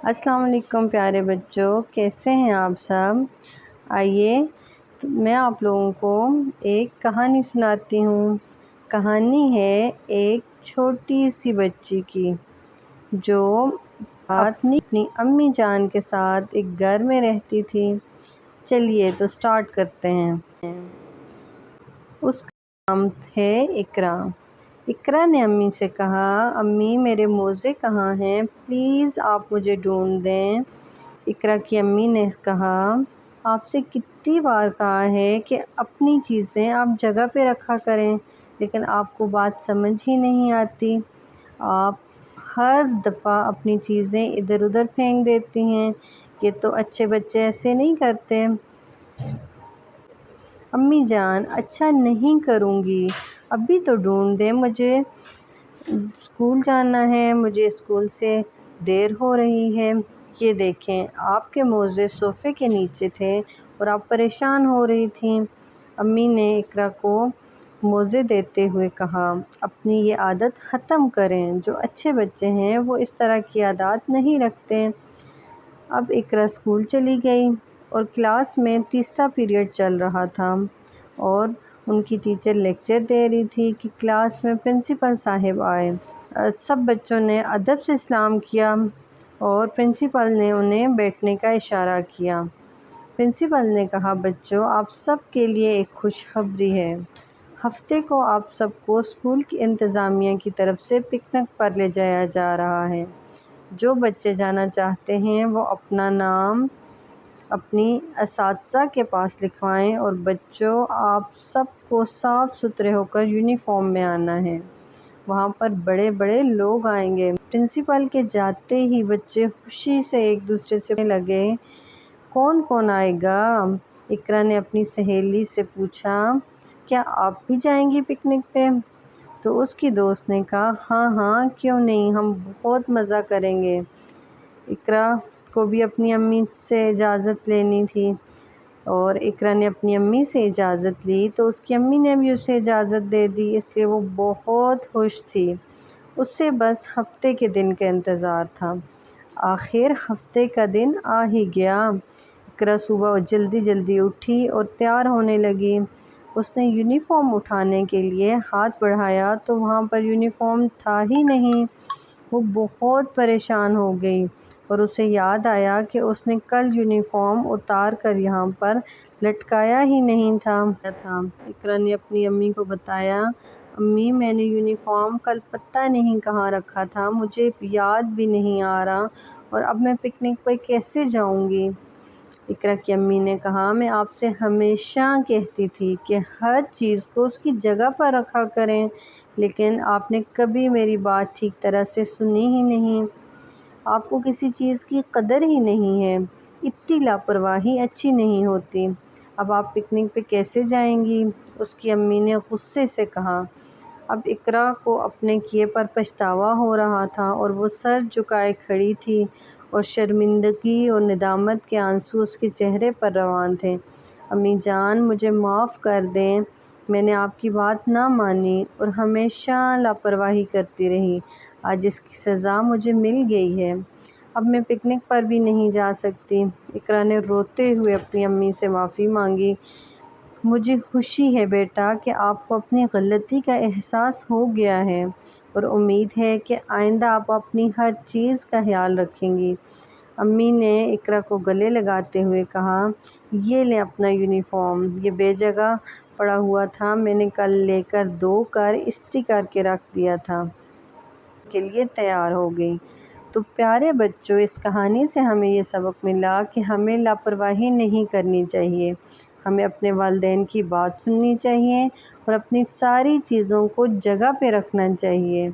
السلام علیکم پیارے بچوں، کیسے ہیں آپ سب؟ آئیے میں آپ لوگوں کو ایک کہانی سناتی ہوں۔ کہانی ہے ایک چھوٹی سی بچی کی جو اپنی امی جان کے ساتھ ایک گھر میں رہتی تھی۔ چلیے تو سٹارٹ کرتے ہیں۔ اس کا نام ہے اقرا۔ اقرا نے امی سے کہا، امی میرے موزے کہاں ہیں؟ پلیز آپ مجھے ڈھونڈ دیں۔ اقرا کی امی نے کہا، آپ سے کتنی بار کہا ہے کہ اپنی چیزیں آپ جگہ پہ رکھا کریں، لیکن آپ کو بات سمجھ ہی نہیں آتی۔ آپ ہر دفعہ اپنی چیزیں ادھر ادھر پھینک دیتی ہیں۔ یہ تو اچھے بچے ایسے نہیں کرتے۔ امی جان، اچھا نہیں کروں گی، ابھی تو ڈھونڈ دیں، مجھے اسکول جانا ہے، مجھے اسکول سے دیر ہو رہی ہے۔ یہ دیکھیں، آپ کے موزے صوفے کے نیچے تھے اور آپ پریشان ہو رہی تھیں۔ امی نے اقرا کو موزے دیتے ہوئے کہا، اپنی یہ عادت ختم کریں، جو اچھے بچے ہیں وہ اس طرح کی عادات نہیں رکھتے۔ اب اقرا اسکول چلی گئی اور کلاس میں تیسرا پیریڈ چل رہا تھا اور ان کی ٹیچر لیکچر دے رہی تھی کہ کلاس میں پرنسپل صاحب آئے۔ سب بچوں نے ادب سے سلام کیا اور پرنسپل نے انہیں بیٹھنے کا اشارہ کیا۔ پرنسپل نے کہا، بچوں آپ سب کے لیے ایک خوشخبری ہے۔ ہفتے کو آپ سب کو اسکول کی انتظامیہ کی طرف سے پکنک پر لے جایا جا رہا ہے۔ جو بچے جانا چاہتے ہیں وہ اپنا نام اپنی اساتذہ کے پاس لکھوائیں، اور بچوں آپ سب کو صاف ستھرے ہو کر یونیفارم میں آنا ہے۔ وہاں پر بڑے بڑے لوگ آئیں گے۔ پرنسپل کے جاتے ہی بچے خوشی سے ایک دوسرے سے پوچھنے لگے، کون کون آئے گا؟ اقرا نے اپنی سہیلی سے پوچھا، کیا آپ بھی جائیں گی پکنک پہ؟ تو اس کی دوست نے کہا، ہاں ہاں کیوں نہیں، ہم بہت مزہ کریں گے۔ اقرا کو بھی اپنی امی سے اجازت لینی تھی اور اقرا نے اپنی امی سے اجازت لی تو اس کی امی نے بھی اسے اجازت دے دی، اس لیے وہ بہت خوش تھی۔ اس سے بس ہفتے کے دن کا انتظار تھا۔ آخر ہفتے کا دن آ ہی گیا۔ اقرا صبح جلدی جلدی اٹھی اور تیار ہونے لگی۔ اس نے یونیفارم اٹھانے کے لیے ہاتھ بڑھایا تو وہاں پر یونیفارم تھا ہی نہیں۔ وہ بہت پریشان ہو گئی اور اسے یاد آیا کہ اس نے کل یونیفارم اتار کر یہاں پر لٹکایا ہی نہیں تھا۔ اقرا نے اپنی امی کو بتایا، امی میں نے یونیفارم کل پتہ نہیں کہاں رکھا تھا، مجھے یاد بھی نہیں آ رہا، اور اب میں پکنک پہ کیسے جاؤں گی؟ اقرا کی امی نے کہا، میں آپ سے ہمیشہ کہتی تھی کہ ہر چیز کو اس کی جگہ پر رکھا کریں، لیکن آپ نے کبھی میری بات ٹھیک طرح سے سنی ہی نہیں۔ آپ کو کسی چیز کی قدر ہی نہیں ہے۔ اتنی لاپرواہی اچھی نہیں ہوتی۔ اب آپ پکنک پہ کیسے جائیں گی؟ اس کی امی نے غصے سے کہا۔ اب اقرا کو اپنے کیے پر پچھتاوا ہو رہا تھا اور وہ سر جھکائے کھڑی تھی اور شرمندگی اور ندامت کے آنسو اس کے چہرے پر روان تھے۔ امی جان، مجھے معاف کر دیں، میں نے آپ کی بات نہ مانی اور ہمیشہ لاپرواہی کرتی رہی۔ آج اس کی سزا مجھے مل گئی ہے۔ اب میں پکنک پر بھی نہیں جا سکتی۔ اقرا نے روتے ہوئے اپنی امی سے معافی مانگی۔ مجھے خوشی ہے بیٹا کہ آپ کو اپنی غلطی کا احساس ہو گیا ہے، اور امید ہے کہ آئندہ آپ اپنی ہر چیز کا خیال رکھیں گی۔ امی نے اقرا کو گلے لگاتے ہوئے کہا، یہ لیں اپنا یونیفارم، یہ بے جگہ پڑا ہوا تھا، میں نے کل لے کر دھو کر استری کر کے رکھ دیا تھا۔ کے لیے تیار ہو گئی۔ تو پیارے بچوں، اس کہانی سے ہمیں یہ سبق ملا کہ ہمیں لاپرواہی نہیں کرنی چاہیے۔ ہمیں اپنے والدین کی بات سننی چاہیے اور اپنی ساری چیزوں کو جگہ پہ رکھنا چاہیے۔